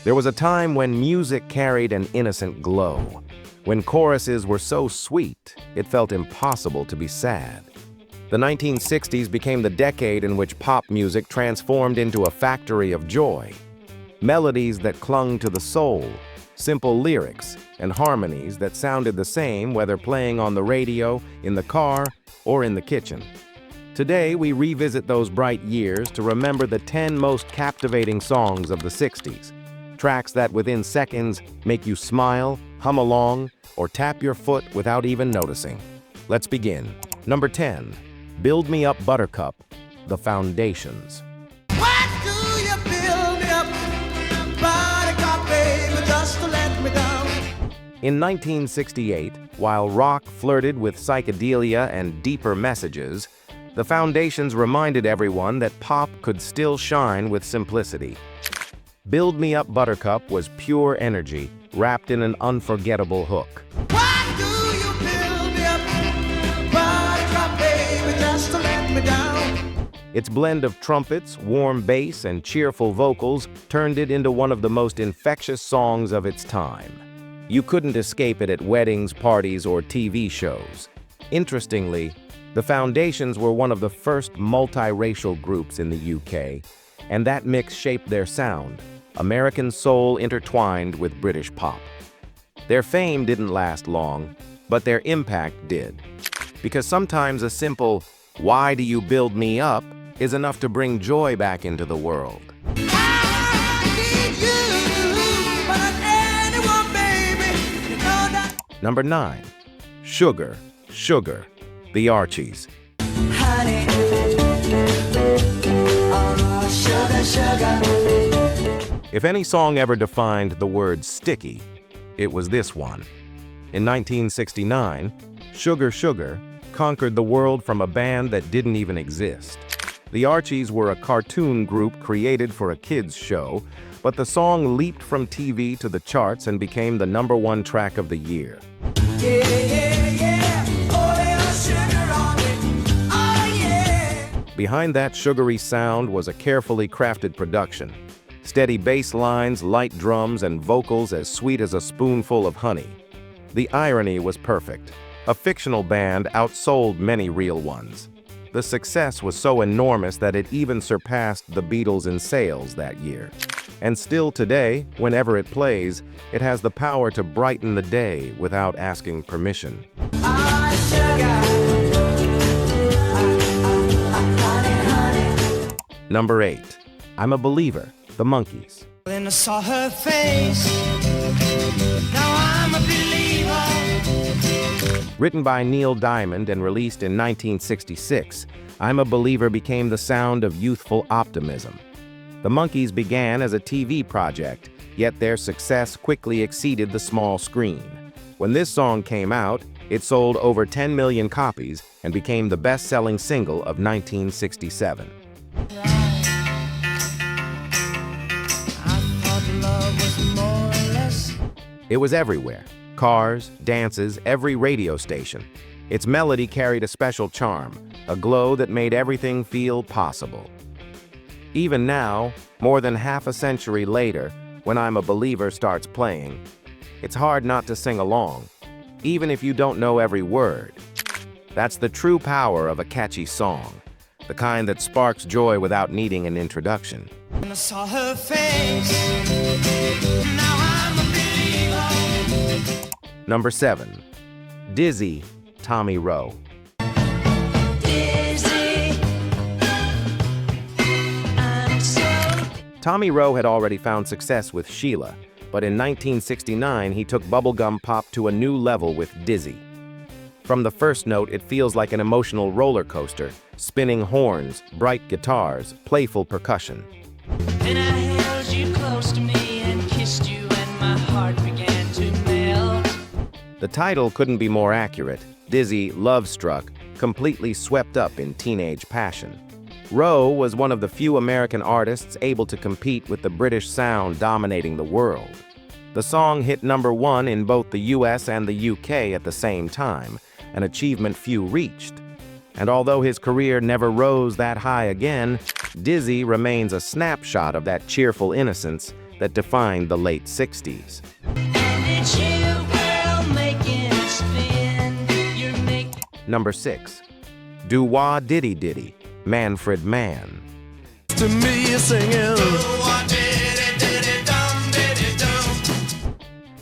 There was a time when music carried an innocent glow, when choruses were so sweet, it felt impossible to be sad. The 1960s became the decade in which pop music transformed into a factory of joy. Melodies that clung to the soul, simple lyrics, and harmonies that sounded the same whether playing on the radio, in the car, or in the kitchen. Today, we revisit those bright years to remember the 10 most captivating songs of the 60s. Tracks that within seconds make you smile, hum along, or tap your foot without even noticing. Let's begin. Number 10. Build Me Up Buttercup, The Foundations. Why do you build me up, buttercup, baby, just to let me down? In 1968, while rock flirted with psychedelia and deeper messages, The Foundations reminded everyone that pop could still shine with simplicity. Build Me Up Buttercup was pure energy, wrapped in an unforgettable hook. Why do you build me up, buttercup, baby, just to let me down? Its blend of trumpets, warm bass, and cheerful vocals turned it into one of the most infectious songs of its time. You couldn't escape it at weddings, parties, or TV shows. Interestingly, The Foundations were one of the first multiracial groups in the UK, and that mix shaped their sound, American soul intertwined with British pop. Their fame didn't last long, but their impact did. Because sometimes a simple, "Why do you build me up?" is enough to bring joy back into the world. I need you, but not anyone, baby. You know that. Number 9. Sugar, Sugar, The Archies. Honey, oh, sugar, sugar. If any song ever defined the word sticky, it was this one. In 1969, Sugar Sugar conquered the world from a band that didn't even exist. The Archies were a cartoon group created for a kids' show, but the song leaped from TV to the charts and became the #1 track of the year. Yeah, yeah, yeah. Oh, there's sugar on it. Oh, yeah. Behind that sugary sound was a carefully crafted production. Steady bass lines, light drums, and vocals as sweet as a spoonful of honey. The irony was perfect. A fictional band outsold many real ones. The success was so enormous that it even surpassed the Beatles in sales that year. And still today, whenever it plays, it has the power to brighten the day without asking permission. Ah, sugar. Honey, honey. Number 8. I'm a Believer, The Monkees. When I saw her face, now I'm a believer. Written by Neil Diamond and released in 1966, I'm a Believer became the sound of youthful optimism. The Monkees began as a TV project, yet their success quickly exceeded the small screen. When this song came out, it sold over 10 million copies and became the best-selling single of 1967. It was everywhere. Cars, dances, every radio station. Its melody carried a special charm, a glow that made everything feel possible. Even now, more than half a century later, when I'm a Believer starts playing, it's hard not to sing along, even if you don't know every word. That's the true power of a catchy song, the kind that sparks joy without needing an introduction. When I saw her face, now I'm a believer. Number 7. Dizzy, Tommy Roe. Dizzy, I'm so. Tommy Roe had already found success with Sheila, but in 1969 he took bubblegum pop to a new level with Dizzy. From the first note, it feels like an emotional roller coaster, spinning horns, bright guitars, playful percussion. Then I held you close to me and kissed you, and my heart began to melt. The title couldn't be more accurate. Dizzy, Love Struck, completely swept up in teenage passion. Roe was one of the few American artists able to compete with the British sound dominating the world. The song hit #1 in both the US and the UK at the same time, an achievement few reached. And although his career never rose that high again, Dizzy remains a snapshot of that cheerful innocence that defined the late 60s. Number 6. Doo-wah Diddy Diddy, Manfred Mann. To me, you're singing.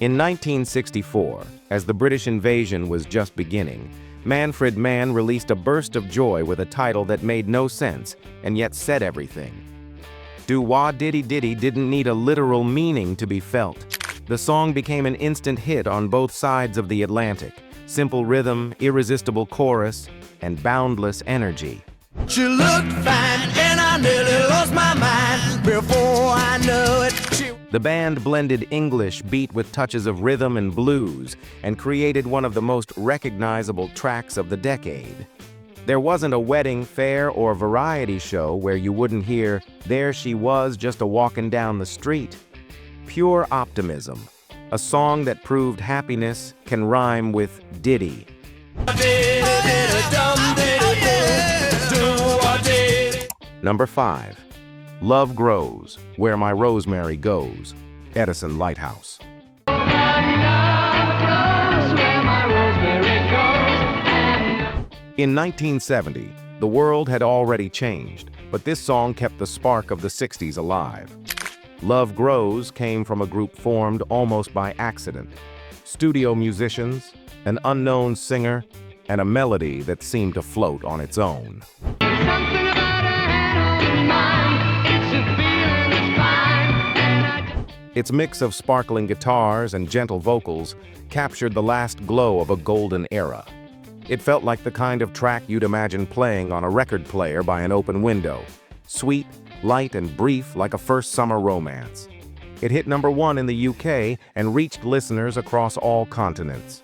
In 1964, as the British invasion was just beginning, Manfred Mann released a burst of joy with a title that made no sense and yet said everything. Doo-wah Diddy Diddy didn't need a literal meaning to be felt. The song became an instant hit on both sides of the Atlantic. Simple rhythm, irresistible chorus, and boundless energy. She looked fine and I nearly lost my mind before I knew it. The band blended English beat with touches of rhythm and blues and created one of the most recognizable tracks of the decade. There wasn't a wedding, fair, or variety show where you wouldn't hear, "There she was, just a-walkin' down the street." Pure optimism. A song that proved happiness can rhyme with Diddy. Number 5. Love Grows, Where My Rosemary Goes, Edison Lighthouse. In 1970, the world had already changed, but this song kept the spark of the 60s alive. Love Grows came from a group formed almost by accident. Studio musicians, an unknown singer, and a melody that seemed to float on its own. Its mix of sparkling guitars and gentle vocals captured the last glow of a golden era. It felt like the kind of track you'd imagine playing on a record player by an open window. Sweet, light, and brief like a first summer romance. It hit number 1 in the UK and reached listeners across all continents.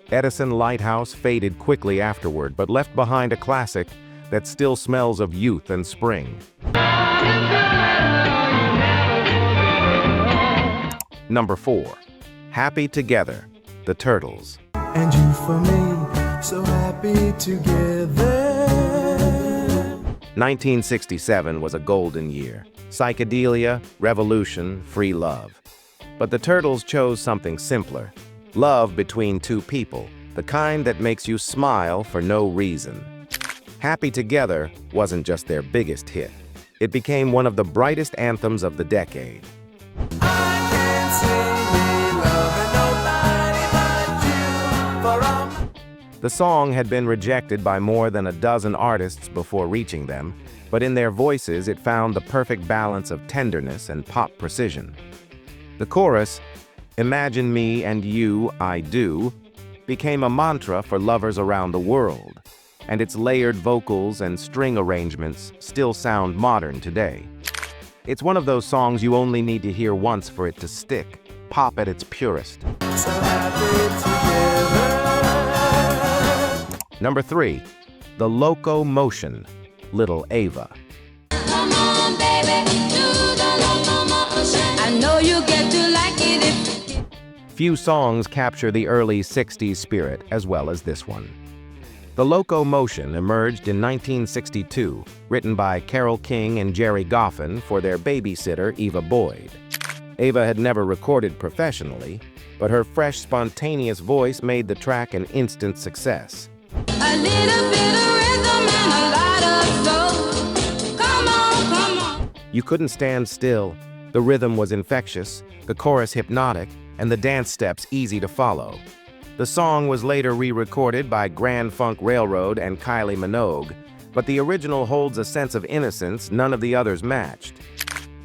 Edison Lighthouse faded quickly afterward, but left behind a classic that still smells of youth and spring. Number 4. Happy Together, The Turtles. And you for me, so happy together. 1967 was a golden year. Psychedelia, revolution, free love. But the Turtles chose something simpler. Love between two people, the kind that makes you smile for no reason. Happy Together wasn't just their biggest hit. It became one of the brightest anthems of the decade. The song had been rejected by more than a dozen artists before reaching them, but in their voices it found the perfect balance of tenderness and pop precision. The chorus, "Imagine me and you, I do," became a mantra for lovers around the world, and its layered vocals and string arrangements still sound modern today. It's one of those songs you only need to hear once for it to stick, pop at its purest. So happy together. Number 3. The Locomotion, Little Ava. Come on, baby, do the locomotion. I know you get to like it if... Few songs capture the early 60s spirit as well as this one. The Locomotion emerged in 1962, written by Carole King and Jerry Goffin for their babysitter Eva Boyd. Ava had never recorded professionally, but her fresh, spontaneous voice made the track an instant success. A little bit of rhythm and a lot of soul. Come on, come on. You couldn't stand still. The rhythm was infectious, the chorus hypnotic, and the dance steps easy to follow. The song was later re-recorded by Grand Funk Railroad and Kylie Minogue, but the original holds a sense of innocence none of the others matched.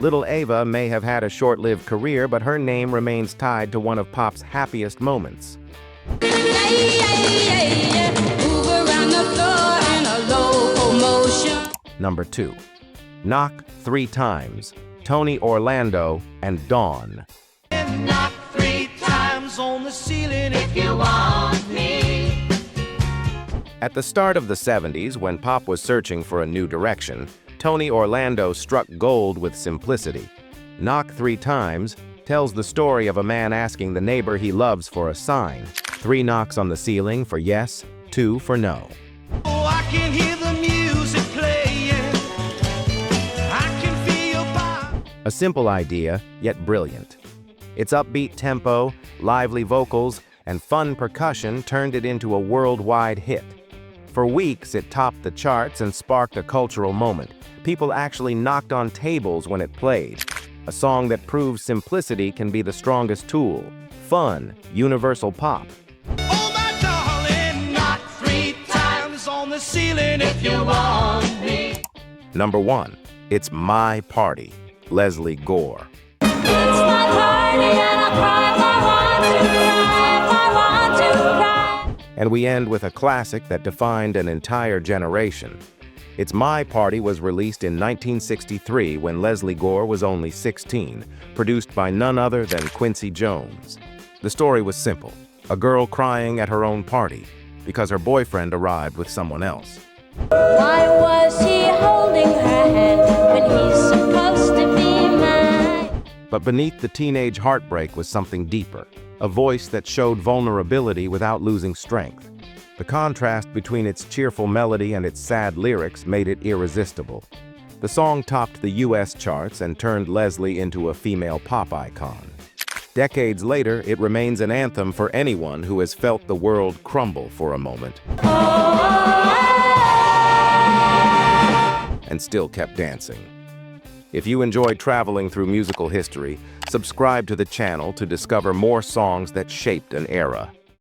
Little Ava may have had a short-lived career, but her name remains tied to one of pop's happiest moments. Move around the floor in a locomotion. Number 2. Knock 3 Times, Tony Orlando and Dawn. Knock 3 times on the ceiling if you want me. At the start of the 70s, when pop was searching for a new direction, Tony Orlando struck gold with simplicity. Knock 3 Times tells the story of a man asking the neighbor he loves for a sign. 3 knocks on the ceiling for yes, 2 for no. Oh, I can hear the music playing. I can feel your body. A simple idea, yet brilliant. Its upbeat tempo, lively vocals, and fun percussion turned it into a worldwide hit. For weeks, it topped the charts and sparked a cultural moment. People actually knocked on tables when it played. A song that proves simplicity can be the strongest tool. Fun, universal pop. Oh, my darling, knock 3 times on the ceiling if you want me. Number 1. It's My Party, Leslie Gore. It's my party and I cry if I want to cry. And we end with a classic that defined an entire generation. It's My Party was released in 1963 when Leslie Gore was only 16, produced by none other than Quincy Jones. The story was simple: a girl crying at her own party because her boyfriend arrived with someone else. Why was he holding her hand when he's supposed to be mine? But beneath the teenage heartbreak was something deeper, a voice that showed vulnerability without losing strength. The contrast between its cheerful melody and its sad lyrics made it irresistible. The song topped the US charts and turned Leslie into a female pop icon. Decades later, it remains an anthem for anyone who has felt the world crumble for a moment and still kept dancing. If you enjoyed traveling through musical history, subscribe to the channel to discover more songs that shaped an era.